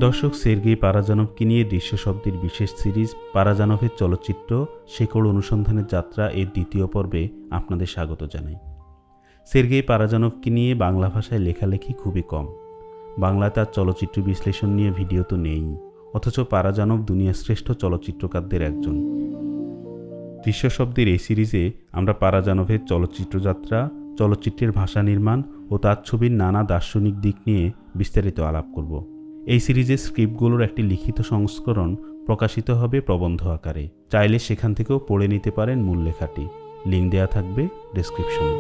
দর্শক, সের্গেই পারাজানভকে নিয়ে দৃশ্যশব্দের বিশেষ সিরিজ পারাজানভের চলচ্চিত্র শেকড় অনুসন্ধানের যাত্রা এর দ্বিতীয় পর্বে আপনাদের স্বাগত জানাই। সের্গেই পারাজানভকে নিয়ে বাংলা ভাষায় লেখালেখি খুবই কম। বাংলায় তার চলচ্চিত্র বিশ্লেষণ নিয়ে ভিডিও তো নেই, অথচ পারাজানভ দুনিয়ার শ্রেষ্ঠ চলচ্চিত্রকারদের একজন। দৃশ্যশব্দের এই সিরিজে আমরা পারাজানভের চলচ্চিত্রযাত্রা, চলচ্চিত্রের ভাষা নির্মাণ ও তার ছবির নানা দার্শনিক দিক নিয়ে বিস্তারিত আলাপ করব। এই সিরিজের স্ক্রিপ্টগুলোর একটি লিখিত সংস্করণ প্রকাশিত হবে প্রবন্ধ আকারে। চাইলে সেখান থেকেও পড়ে নিতে পারেন মূল লেখাটি। লিঙ্ক দেওয়া থাকবে ডেসক্রিপশনে।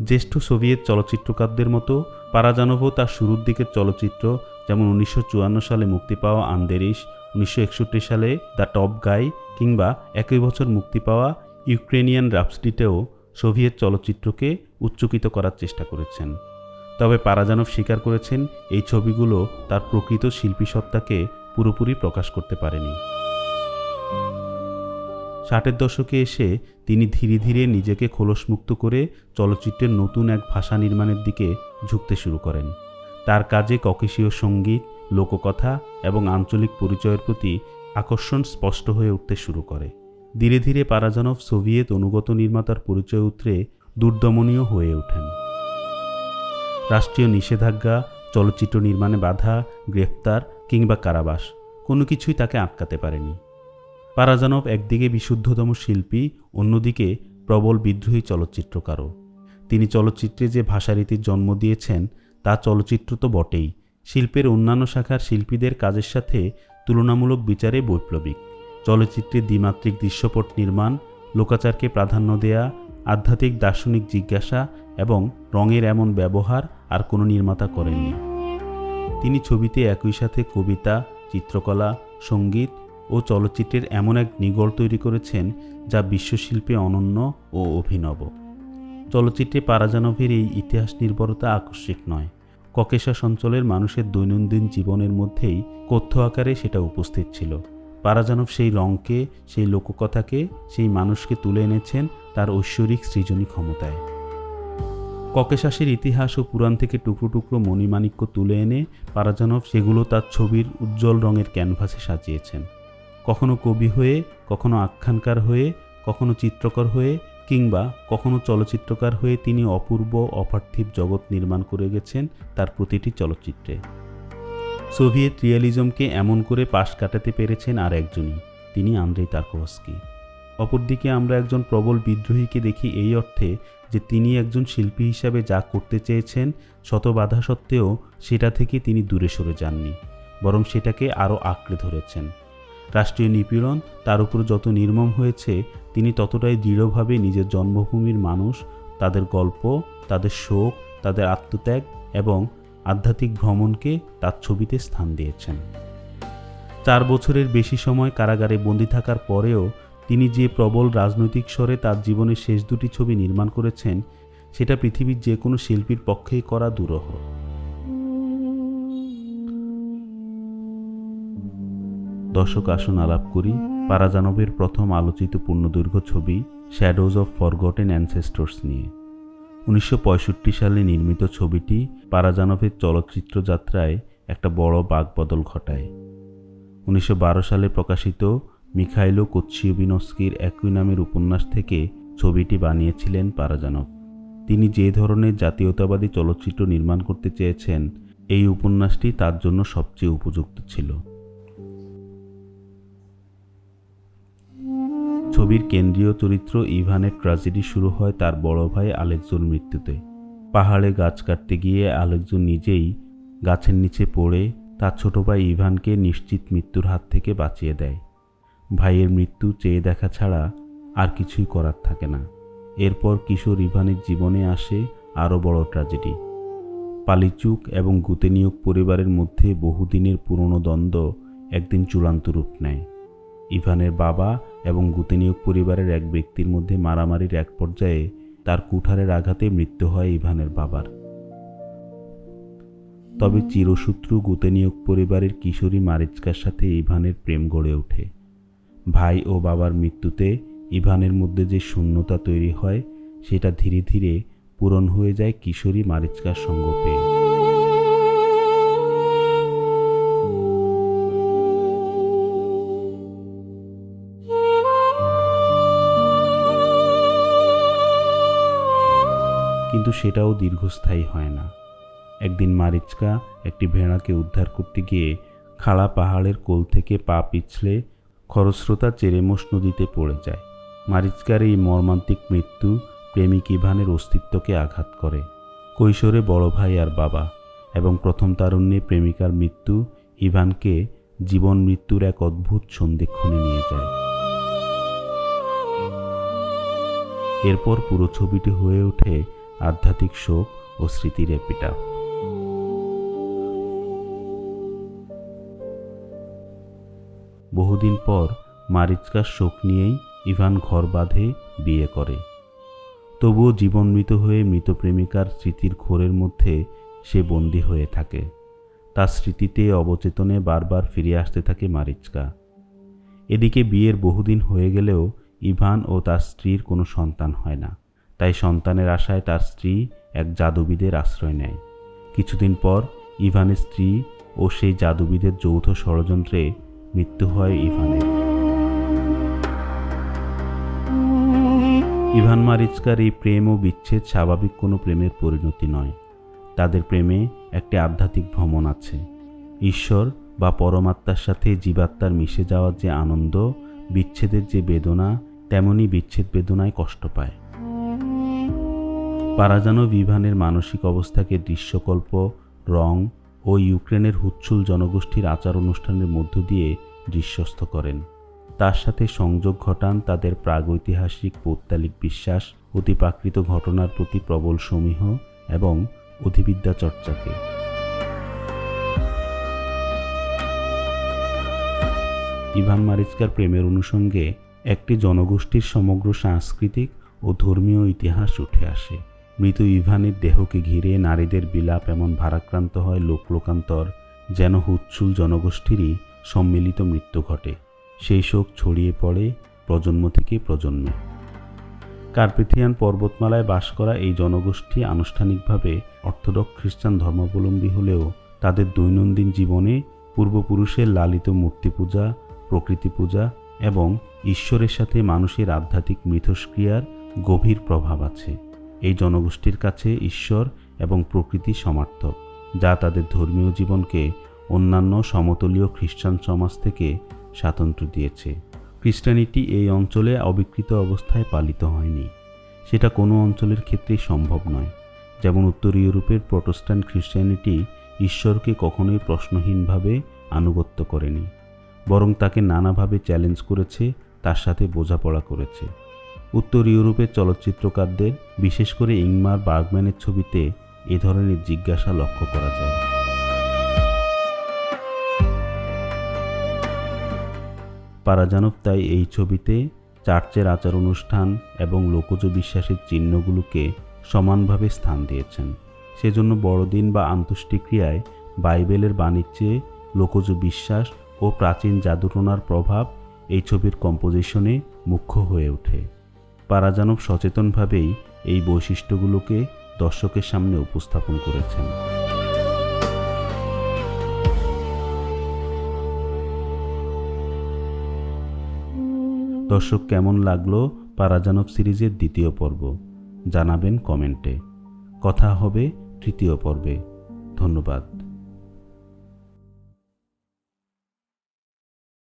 জ্যেষ্ঠ সোভিয়েত চলচ্চিত্রকারদের মতো পারাজানভও তার শুরুর দিকের চলচ্চিত্র, যেমন 1954 সালে মুক্তি পাওয়া আন্দেরিশ, 1961 সালে দ্য টপ গাই কিংবা একই বছর মুক্তি পাওয়া ইউক্রেনিয়ান রাপসডিতেও সোভিয়েত চলচ্চিত্রকে উচ্চকিত করার চেষ্টা করেছেন। তবে পারাজানভ স্বীকার করেছেন এই ছবিগুলো তার প্রকৃত শিল্পী সত্তাকে পুরোপুরি প্রকাশ করতে পারেনি। 60-এর দশকে এসে তিনি ধীরে ধীরে নিজেকে খোলসমুক্ত করে চলচ্চিত্রের নতুন এক ভাষা নির্মাণের দিকে ঝুঁকতে শুরু করেন। তার কাজে ককেশীয় সঙ্গীত, লোককথা এবং আঞ্চলিক পরিচয়ের প্রতি আকর্ষণ স্পষ্ট হয়ে উঠতে শুরু করে। ধীরে ধীরে পারাজানভ সোভিয়েত অনুগত নির্মাতার পরিচয় উতরে দুর্দমনীয় হয়ে ওঠেন। রাষ্ট্রীয় নিষেধাজ্ঞা, চলচ্চিত্র নির্মাণে বাধা, গ্রেফতার কিংবা কারাবাস কোনো কিছুই তাকে আটকাতে পারেনি। পারাজানভ একদিকে বিশুদ্ধতম শিল্পী, অন্যদিকে প্রবল বিদ্রোহী চলচ্চিত্রকারও। তিনি চলচ্চিত্রে যে ভাষারীতির জন্ম দিয়েছেন তা চলচ্চিত্র তো বটেই, শিল্পের অন্যান্য শাখার শিল্পীদের কাজের সাথে তুলনামূলক বিচারে বৈপ্লবিক। চলচ্চিত্রে দ্বিমাত্রিক দৃশ্যপট নির্মাণ, লোকাচারকে প্রাধান্য দেয়া, আধ্যাত্মিক দার্শনিক জিজ্ঞাসা এবং রঙের এমন ব্যবহার আর কোনো নির্মাতা করেননি। তিনি ছবিতে একই সাথে কবিতা, চিত্রকলা, সঙ্গীত ও চলচ্চিত্রের এমন এক নিগড় তৈরি করেছেন যা বিশ্বশিল্পে অনন্য ও অভিনব। চলচ্চিত্রে পারাজানভের এই ইতিহাস নির্ভরতা আকস্মিক নয়। ককেশাস অঞ্চলের মানুষের দৈনন্দিন জীবনের মধ্যেই কথ্য আকারে সেটা উপস্থিত ছিল। পারাজানভ সেই রঙকে, সেই লোককথাকে, সেই মানুষকে তুলে এনেছেন তার ঐশ্বরিক সৃজনী ক্ষমতায়। ককেশাসের ইতিহাস ও পুরাণ থেকে টুকরো টুকরো মণিমাণিক্য তুলে এনে পারাজানভ সেগুলো তার ছবির উজ্জ্বল রঙের ক্যানভাসে সাজিয়েছেন। কখনো কবি হয়ে, কখনো আখ্যানকার হয়ে, কখনো চিত্রকর হয়ে কিংবা কখনো চলচ্চিত্রকার হয়ে তিনি অপূর্ব অপার্থিব জগৎ নির্মাণ করে গেছেন তার প্রতিটি চলচ্চিত্রে। সোভিয়েত রিয়ালিজমকে এমন করে পাশ কাটাতে পেরেছেন আর একজনই, তিনি আন্দ্রেই তারকোভস্কি। অপরদিকে আমরা একজন প্রবল বিদ্রোহীকে দেখি এই অর্থে যে তিনি একজন শিল্পী হিসাবে যা করতে চেয়েছেন শত বাধা সত্ত্বেও সেটা থেকে তিনি দূরে সরে যাননি, বরং সেটাকে আরও আঁকড়ে ধরেছেন। রাষ্ট্রীয় নিপীড়ন তার উপর যত নির্মম হয়েছে, তিনি ততটাই দৃঢ়ভাবে নিজের জন্মভূমির মানুষ, তাদের গল্প, তাদের শোক, তাদের আত্মত্যাগ এবং আধ্যাত্মিক ভ্রমণকে তার ছবিতে স্থান দিয়েছেন। 4 বছরের বেশি সময় কারাগারে বন্দী থাকার পরেও তিনি যে প্রবল রাজনৈতিক স্বরে তার জীবনের শেষ দুটি ছবি নির্মাণ করেছেন, সেটা পৃথিবীর যে কোনো শিল্পীর পক্ষেই করা দুরূহ। দর্শক, আসুন আলাপ করি পারাজানভের প্রথম আলোচিত পূর্ণদৈর্ঘ্য ছবি শ্যাডোজ অফ ফরগটেন অ্যানসেস্টরস নিয়ে। 1965 সালে নির্মিত ছবিটি পারাজানভের চলচ্চিত্র যাত্রায় একটা বড় বাঁকবদল ঘটায়। 1912 সালে প্রকাশিত মিখাইলো কোৎসিওবিনস্কির একই নামের উপন্যাস থেকে ছবিটি বানিয়েছিলেন পারাজানভ। তিনি যে ধরনের জাতীয়তাবাদী চলচ্চিত্র নির্মাণ করতে চেয়েছেন, এই উপন্যাসটি তার জন্য সবচেয়ে উপযুক্ত ছিল। ছবির কেন্দ্রীয় চরিত্র ইভানের ট্র্যাজেডি শুরু হয় তার বড় ভাই আলেক্সোর মৃত্যুতে। পাহাড়ে গাছ কাটতে গিয়ে আলেক্সো নিজেই গাছের নিচে পড়ে তার ছোট ভাই ইভানকে নিশ্চিত মৃত্যুর হাত থেকে বাঁচিয়ে দেয়। ভাইয়ের মৃত্যু চেয়ে দেখা ছাড়া আর কিছুই করার থাকে না। এরপর কিশোর ইভানের জীবনে আসে আরও বড় ট্র্যাজেডি। পালিচুক এবং গুতেনিয়ুক পরিবারের মধ্যে বহুদিনের পুরনো দ্বন্দ্ব একদিন চূড়ান্ত রূপ নেয়। ইভানের বাবা এবং গুতেনিয়ুক পরিবারের এক ব্যক্তির মধ্যে মারামারির এক পর্যায়ে তার কুঠারের আঘাতে মৃত্যু হয় ইভানের বাবার। তবে চিরশত্রু গুতেনিয়ুক পরিবারের কিশোরী মারিচকার সাথে ইভানের প্রেম গড়ে ওঠে। ভাই ও বাবার মৃত্যুতে ইভানের মধ্যে যে শূন্যতা তৈরি হয়, সেটা ধীরে ধীরে পূরণ হয়ে যায় কিশোরী মারিচকার সঙ্গ পেয়ে। কিন্তু সেটাও দীর্ঘস্থায়ী হয় না। একদিন মারিচকা একটি ভেড়াকে উদ্ধার করতে গিয়ে খাড়া পাহাড়ের কোল থেকে পা পিছলে খরস্রোতা চেরেমোস নদীতে পড়ে যায়। মারিচকার এই মর্মান্তিক মৃত্যু প্রেমিক ইভানের অস্তিত্বকে আঘাত করে। কৈশোরে বড় ভাই আর বাবা এবং প্রথম তারুণ্যে প্রেমিকার মৃত্যু ইভানকে জীবন মৃত্যুর এক অদ্ভুত সন্ধিক্ষণে নিয়ে যায়। এরপর পুরো ছবিটি হয়ে ওঠে আধ্যাত্মিক শোক ও স্মৃতির এপিটাফ। বহুদিন পর মারিচকার শোক নিয়েই ইভান ঘর বাঁধে, বিয়ে করে। তবুও জীবন মৃত হয়ে মৃত প্রেমিকার স্মৃতির ঘোরের মধ্যে সে বন্দী হয়ে থাকে। তার স্মৃতিতে অবচেতনে বারবার ফিরে আসতে থাকে মারিচকা। এদিকে বিয়ের বহুদিন হয়ে গেলেও ইভান ও তার স্ত্রীর কোনো সন্তান হয় না। তাই সন্তানের আশায় তার স্ত্রী এক জাদুবিদের আশ্রয় নেয়। কিছুদিন পর ইভানের স্ত্রী ও সেই জাদুবিদের যৌথ ষড়যন্ত্রে মৃত্যু হয় ইভানের। ইভান মারিচকার এই প্রেম ও বিচ্ছেদ স্বাভাবিক কোনো প্রেমের পরিণতি নয়। তাদের প্রেমে একটি আধ্যাত্মিক ভ্রমণ আছে। ঈশ্বর বা পরমাত্মার সাথে জীবাত্মার মিশে যাওয়ার যে আনন্দ, বিচ্ছেদের যে বেদনা, তেমনই বিচ্ছেদ বেদনায় কষ্ট পায়। পারাজানভ ইভানের মানসিক অবস্থাকে দৃশ্যকল্প, রং ও ইউক্রেনের হুচ্ছুল জনগোষ্ঠীর আচার অনুষ্ঠানের মধ্য দিয়ে দৃশ্যস্থ করেন। তার সাথে সংযোগ ঘটান তাদের প্রাগৈতিহাসিক পৌত্তলিক বিশ্বাস, অতিপ্রাকৃত ঘটনার প্রতি প্রবল সমীহ এবং অধিবিদ্যা চর্চাকে। ইভান মারিচকার প্রেমের অনুষঙ্গে একটি জনগোষ্ঠীর সমগ্র সাংস্কৃতিক ও ধর্মীয় ইতিহাস উঠে আসে। মৃত ইভানের দেহকে ঘিরে নারীদের বিলাপ এমন ভারাক্রান্ত হয় লোকলোকান্তর, যেন হুচ্ছুল জনগোষ্ঠীরই সম্মিলিত মৃত্যু ঘটে। সেই শোক ছড়িয়ে পড়ে প্রজন্ম থেকে প্রজন্মে। কার্পেথিয়ান পর্বতমালায় বাস করা এই জনগোষ্ঠী আনুষ্ঠানিকভাবে অর্থোডক্স খ্রিস্টান ধর্মাবলম্বী হলেও তাদের দৈনন্দিন জীবনে পূর্বপুরুষের লালিত মূর্তি পূজা, প্রকৃতি পূজা এবং ঈশ্বরের সাথে মানুষের আধ্যাত্মিক মিথস্ক্রিয়ার গভীর প্রভাব আছে। এই জনগোষ্ঠীর কাছে ঈশ্বর এবং প্রকৃতি সমার্থক, যা তাদের ধর্মীয় জীবনকে অন্যান্য সমতলীয় খ্রিস্টান সমাজ থেকে স্বাতন্ত্র্য দিয়েছে। খ্রিস্টানিটি এই অঞ্চলে অবিকৃত অবস্থায় পালিত হয়নি। সেটা কোনো অঞ্চলের ক্ষেত্রেই সম্ভব নয়। যেমন উত্তর ইউরোপের প্রোটেস্ট্যান্ট খ্রিস্টানিটি ঈশ্বরকে কখনোই প্রশ্নহীনভাবে আনুগত্য করেনি, বরং তাকে নানাভাবে চ্যালেঞ্জ করেছে, তার সাথে বোঝাপড়া করেছে। উত্তর ইউরোপের চলচ্চিত্রকারদের, বিশেষ করে ইংমার বার্গম্যানের ছবিতে এ ধরনের জিজ্ঞাসা লক্ষ্য করা যায়। পারাজানভ তাই এই ছবিতে চার্চের আচার অনুষ্ঠান এবং লোকজ বিশ্বাসের চিহ্নগুলোকে সমানভাবে স্থান দিয়েছেন। সেজন্য বড়দিন বা আন্তষ্টিক্রিয়ায় বাইবেলের বাণীর চেয়ে লোকজ বিশ্বাস ও প্রাচীন জাদুটনার প্রভাব এই ছবির কম্পোজিশনে মুখ্য হয়ে ওঠে। পারাজানভ সচেতনভাবেই এই বৈশিষ্ট্যগুলোকে দর্শকের সামনে উপস্থাপন করেছেন। দর্শক, কেমন লাগলো পারাজানভ সিরিজের দ্বিতীয় পর্ব জানাবেন কমেন্টে। কথা হবে তৃতীয় পর্বে। ধন্যবাদ।